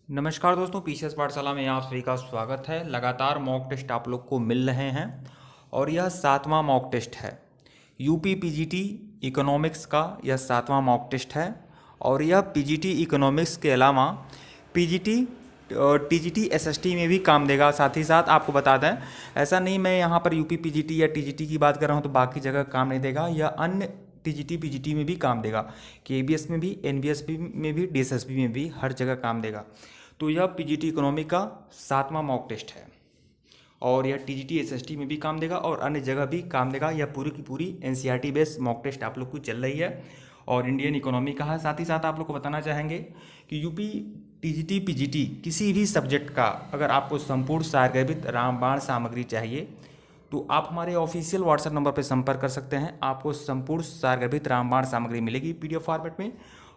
नमस्कार दोस्तों, पीसीएस पाठशाला में आप सभी का स्वागत है। लगातार मॉक टेस्ट आप लोग को मिल रहे हैं और यह 7वां मॉक टेस्ट है। यूपी पीजीटी इकोनॉमिक्स का यह 7वां मॉक टेस्ट है और यह पीजीटी इकोनॉमिक्स के अलावा पीजीटी टीजीटी एसएसटी में भी काम देगा। साथ ही साथ आपको बता दें, ऐसा नहीं मैं यहाँ पर यूपी पीजीटी या टीजीटी की बात कर रहा हूँ तो बाकी जगह काम नहीं देगा। यह अन्य टीजीटी पीजीटी में भी काम देगा, केबीएस में भी, एनबीएस में भी, डीएसएसबी में भी, हर जगह काम देगा। तो यह पीजीटी इकोनॉमी का 7वां मॉक टेस्ट है और यह टीजीटी एसएसटी में भी काम देगा और अन्य जगह भी काम देगा। यह पूरी की पूरी एनसीईआरटी बेस्ड मॉक टेस्ट आप लोग को चल रही है और इंडियन इकोनॉमी का है। साथ ही साथ आप लोग को बताना चाहेंगे कि यूपी टीजीटी पीजीटी किसी भी सब्जेक्ट का अगर आपको संपूर्ण सारगर्भित रामबाण सामग्री चाहिए तो आप हमारे ऑफिशियल व्हाट्सएप नंबर पर संपर्क कर सकते हैं। आपको संपूर्ण सारगर्भित रामबाण सामग्री मिलेगी पीडीएफ फॉर्मेट में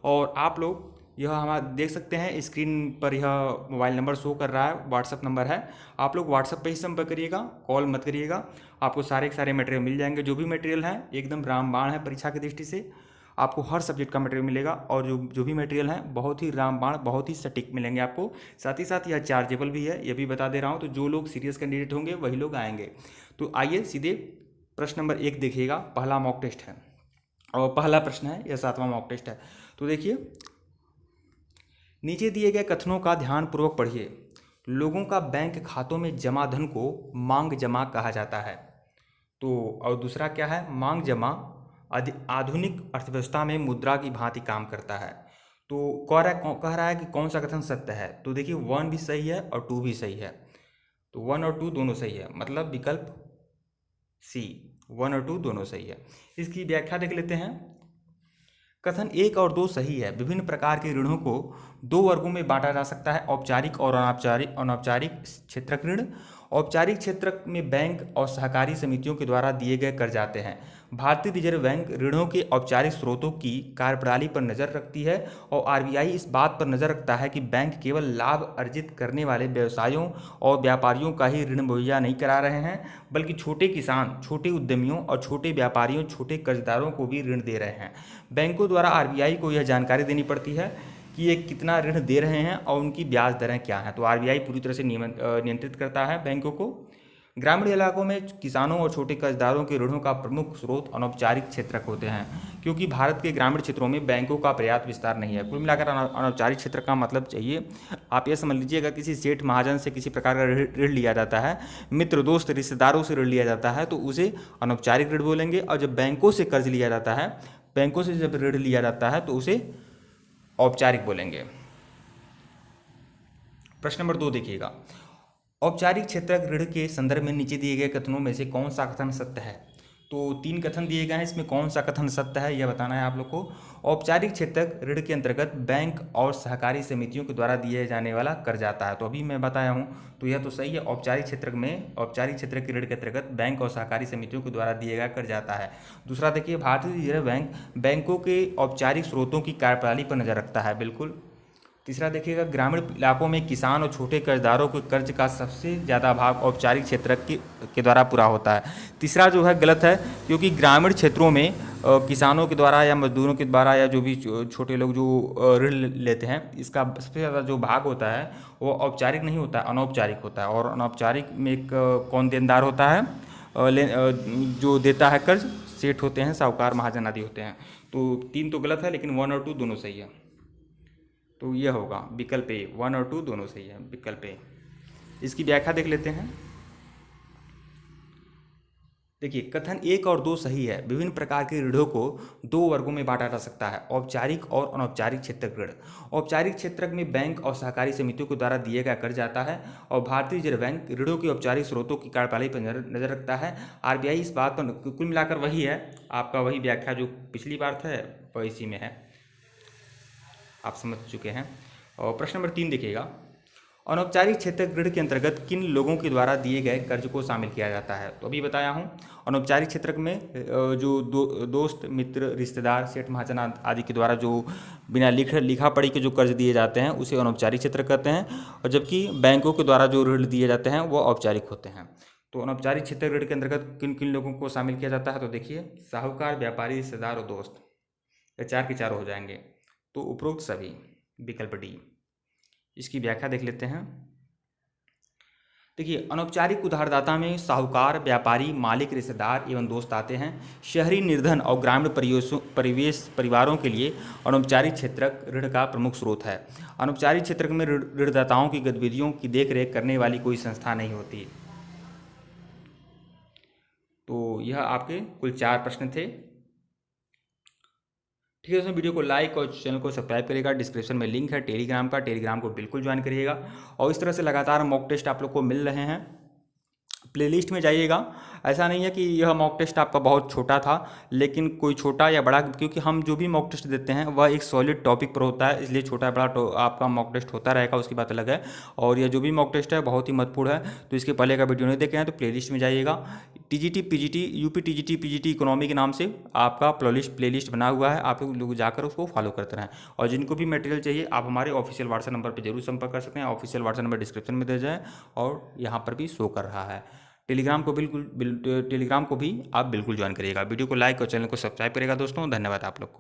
और आप लोग यह हमारा देख सकते हैं स्क्रीन पर, यह मोबाइल नंबर शो कर रहा है, व्हाट्सअप नंबर है। आप लोग व्हाट्सअप पे ही संपर्क करिएगा, कॉल मत करिएगा। आपको सारे के सारे मटेरियल मिल जाएंगे। जो भी मटेरियल है एकदम रामबाण है परीक्षा की दृष्टि से। आपको हर सब्जेक्ट का मटेरियल मिलेगा और जो भी मटेरियल है बहुत ही रामबाण, बहुत ही सटीक मिलेंगे आपको। साथ ही साथ यह चार्जेबल भी है, यह भी बता दे रहा हूँ। तो जो लोग सीरियस कैंडिडेट होंगे वही लोग आएंगे। तो आइए सीधे प्रश्न नंबर 1 देखिएगा। पहला मॉक टेस्ट है और पहला प्रश्न है, यह 7वां मॉक टेस्ट है। तो देखिए, नीचे दिए गए कथनों का ध्यानपूर्वक पढ़िए। लोगों का बैंक खातों में जमा धन को मांग जमा कहा जाता है। तो और दूसरा क्या है, मांग जमा आधुनिक अर्थव्यवस्था में मुद्रा की भांति काम करता है। तो कह रहा है कि कौन सा कथन सत्य है। तो देखिए 1 भी सही है और 2 भी सही है। तो 1 और 2 दोनों सही है, मतलब विकल्प सी, 1 और 2 दोनों सही है। इसकी व्याख्या देख लेते हैं। कथन 1 और 2 सही है। विभिन्न प्रकार के ऋणों को 2 वर्गों में बांटा जा सकता है, औपचारिक और अनौपचारिक क्षेत्रक ऋण। औपचारिक क्षेत्र में बैंक और सहकारी समितियों के द्वारा दिए गए कर्ज आते हैं। भारतीय रिजर्व बैंक ऋणों के औपचारिक स्रोतों की कार्यप्रणाली पर नज़र रखती है और आरबीआई इस बात पर नज़र रखता है कि बैंक केवल लाभ अर्जित करने वाले व्यवसायों और व्यापारियों का ही ऋण मुहैया नहीं करा रहे हैं, बल्कि छोटे किसान, छोटे उद्यमियों और छोटे व्यापारियों, छोटे कर्जदारों को भी ऋण दे रहे हैं। बैंकों द्वारा आरबीआई को यह जानकारी देनी पड़ती है कि ये कितना ऋण दे रहे हैं और उनकी ब्याज दरें क्या हैं। तो आरबीआई पूरी तरह से नियंत्रित करता है बैंकों को। ग्रामीण इलाकों में किसानों और छोटे कर्जदारों के ऋणों का प्रमुख स्रोत अनौपचारिक क्षेत्रक होते हैं, क्योंकि भारत के ग्रामीण क्षेत्रों में बैंकों का पर्याप्त विस्तार नहीं है। कुल मिलाकर अनौपचारिक क्षेत्र का मतलब चाहिए, आप ये समझ लीजिए, अगर किसी सेठ महाजन से किसी प्रकार का ऋण लिया जाता है, मित्र दोस्त रिश्तेदारों से ऋण लिया जाता है, तो उसे अनौपचारिक ऋण बोलेंगे। और जब बैंकों से कर्ज लिया जाता है, बैंकों से जब ऋण लिया जाता है तो उसे औपचारिक बोलेंगे। प्रश्न नंबर 2 देखिएगा। औपचारिक क्षेत्रक ऋण के संदर्भ में नीचे दिए गए कथनों में से कौन सा कथन सत्य है। तो 3 कथन दिए गए हैं, इसमें कौन सा कथन सत्य है यह बताना है आप लोग को। औपचारिक क्षेत्रक ऋण के अंतर्गत बैंक और सहकारी समितियों के द्वारा दिए जाने वाला कर्ज आता है। तो अभी मैं बताया हूँ, तो यह तो सही है। औपचारिक क्षेत्र में, औपचारिक क्षेत्र के ऋण के अंतर्गत बैंक और सहकारी समितियों के द्वारा दिए गया कर्ज आता है। दूसरा देखिए, भारतीय रिजर्व बैंक बैंकों के औपचारिक स्रोतों की कार्यप्रणाली पर नजर रखता है, बिल्कुल। तीसरा देखिएगा, ग्रामीण इलाकों में किसान और छोटे कर्जदारों के कर्ज का सबसे ज़्यादा भाग औपचारिक क्षेत्र के द्वारा पूरा होता है। तीसरा जो है गलत है, क्योंकि ग्रामीण क्षेत्रों में किसानों के द्वारा या मजदूरों के द्वारा या जो भी छोटे लोग जो ऋण लेते हैं, इसका सबसे ज़्यादा जो भाग होता है वो औपचारिक नहीं होता है, अनौपचारिक होता है। और अनौपचारिक में एक कौन देनदार होता है, जो देता है कर्ज, सेठ होते हैं, साहूकार, महाजन आदि होते हैं। तो 3 तो गलत है, लेकिन 1 और 2 दोनों सही है। तो यह होगा विकल्प ए, 1 और 2 दोनों सही है, विकल्प ए। इसकी व्याख्या देख लेते हैं। देखिए, कथन 1 और 2 सही है। विभिन्न प्रकार के ऋणों को 2 वर्गों में बांटा जा सकता है, औपचारिक और अनौपचारिक क्षेत्रक ऋण। औपचारिक क्षेत्रक में बैंक और सहकारी समितियों के द्वारा दिए गया कर्ज आता है और भारतीय रिजर्व बैंक ऋणों के औपचारिक स्रोतों की कार्यप्रणाली पर नजर रखता है। आरबीआई इस बात पर, कुल मिलाकर वही है आपका, वही व्याख्या जो पिछली बार था वह इसी में है, आप समझ चुके हैं। और प्रश्न नंबर 3 देखिएगा। अनौपचारिक क्षेत्र ऋण के अंतर्गत किन लोगों के द्वारा दिए गए कर्ज को शामिल किया जाता है। तो अभी बताया हूँ, अनौपचारिक क्षेत्र में जो दोस्त, मित्र, रिश्तेदार, सेठ महाजन आदि के द्वारा जो बिना लिखा पढ़ी के जो कर्ज दिए जाते हैं उसे अनौपचारिक क्षेत्र कहते हैं, और जबकि बैंकों के द्वारा जो ऋण दिए जाते हैं वो औपचारिक होते हैं। तो अनौपचारिक क्षेत्र ऋण के अंतर्गत किन किन लोगों को शामिल किया जाता है। तो देखिए, साहूकार, व्यापारी, रिश्तेदार और दोस्त, ये 4 के 4 हो जाएंगे। तो उपरोक्त सभी, विकल्प डी। इसकी व्याख्या देख लेते हैं। देखिए, अनौपचारिक उधारदाता में साहूकार, व्यापारी, मालिक, रिश्तेदार एवं दोस्त आते हैं। शहरी निर्धन और ग्रामीण परिवारों के लिए अनौपचारिक क्षेत्रक ऋण का प्रमुख स्रोत है। अनौपचारिक क्षेत्र में ऋणदाताओं की गतिविधियों की देखरेख करने वाली कोई संस्था नहीं होती। तो यह आपके कुल 4 प्रश्न थे। ठीक है दोस्तों, वीडियो को लाइक और चैनल को सब्सक्राइब करिएगा। डिस्क्रिप्शन में लिंक है टेलीग्राम का, टेलीग्राम को बिल्कुल ज्वाइन करिएगा। और इस तरह से लगातार मॉक टेस्ट आप लोग को मिल रहे हैं। प्लेलिस्ट में जाइएगा। ऐसा नहीं है कि यह मॉक टेस्ट आपका बहुत छोटा था, लेकिन कोई छोटा या बड़ा, क्योंकि हम जो भी मॉक टेस्ट देते हैं वह एक सॉलिड टॉपिक पर होता है, इसलिए छोटा बड़ा आपका मॉक टेस्ट होता रहेगा, उसकी बात अलग है। और यह जो भी मॉक टेस्ट है बहुत ही महत्वपूर्ण है, तो इसके पहले का वीडियो नहीं देखे हैं तो प्लेलिस्ट में जाइएगा। TGT PGT, UP TGT PGT economy के नाम से आपका प्लेलिस्ट बना हुआ है, आप लोग जाकर उसको फॉलो करते रहें। और जिनको भी मटेरियल चाहिए आप हमारे ऑफिशियल व्हाट्सएप नंबर पर जरूर संपर्क कर सकते हैं। ऑफिशियल व्हाट्सएप नंबर डिस्क्रिप्शन में दे जाए और यहाँ पर भी शो कर रहा है। टेलीग्राम को टेलीग्राम को भी आप बिल्कुल ज्वाइन करिएगा। वीडियो को लाइक और चैनल को सब्सक्राइब करिएगा दोस्तों। धन्यवाद आप लोग को।